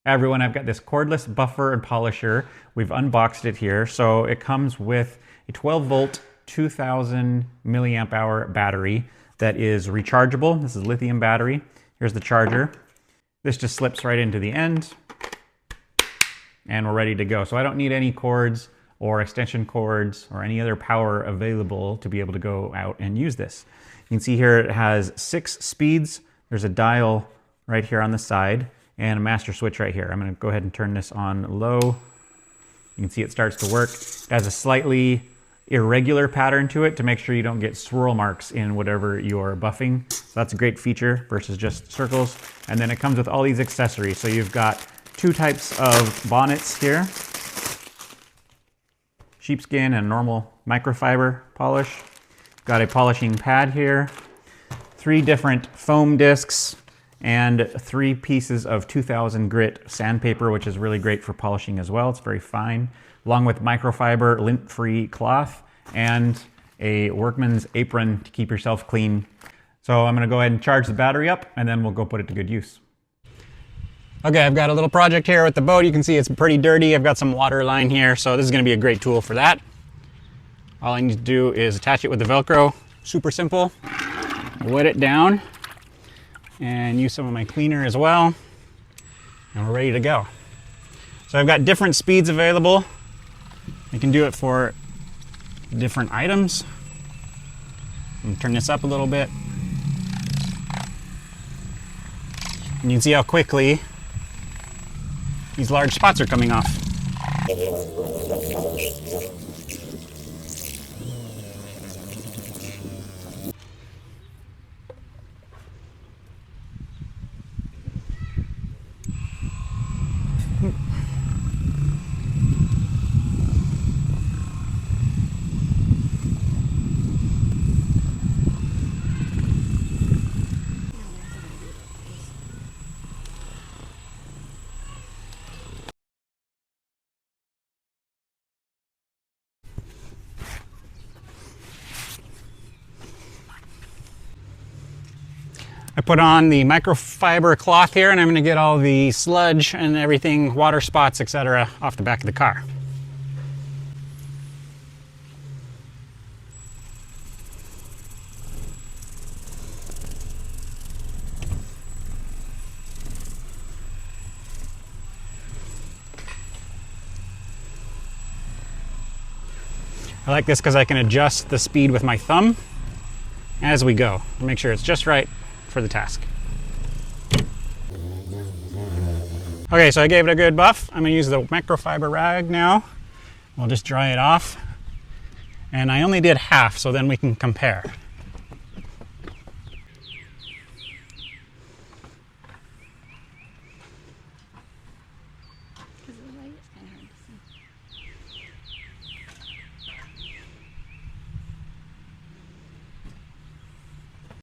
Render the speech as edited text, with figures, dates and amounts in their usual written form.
Everyone, I've got this cordless buffer and polisher. We've unboxed it here. So it comes with a 12 volt, 2000 milliamp hour battery that is rechargeable. This is lithium battery. Here's the charger. This just slips right into the end and we're ready to go. So I don't need any cords or extension cords or any other power available to be able to go out and use this. You can see here it has 6 speeds. There's a dial right here on the side and a master switch right here. I'm going to go ahead and turn this on low. You can see it starts to work. It has a slightly irregular pattern to it to make sure you don't get swirl marks in whatever you're buffing. So that's a great feature versus just circles. And then it comes with all these accessories. So you've got 2 types of bonnets here. Sheepskin and normal microfiber polish. Got a polishing pad here. 3 different foam discs and 3 pieces of 2000 grit sandpaper, which is really great for polishing as well. It's very fine, along with microfiber lint-free cloth and a workman's apron to keep yourself clean. So I'm gonna go ahead and charge the battery up and then we'll go put it to good use. Okay, I've got a little project here with the boat. You can see it's pretty dirty. I've got some water line here, so this is gonna be a great tool for that. All I need to do is attach it with the Velcro. Super simple. Wet it down and use some of my cleaner as well. And we're ready to go. So I've got different speeds available. You can do it for different items. I'm gonna turn this up a little bit. And you can see how quickly these large spots are coming off. I put on the microfiber cloth here and I'm going to get all the sludge and everything, water spots, etc. off the back of the car. I like this because I can adjust the speed with my thumb as we go. Make sure it's just right for the task. Okay, so I gave it a good buff. I'm gonna use the microfiber rag now. We'll just dry it off. And I only did half, so then we can compare.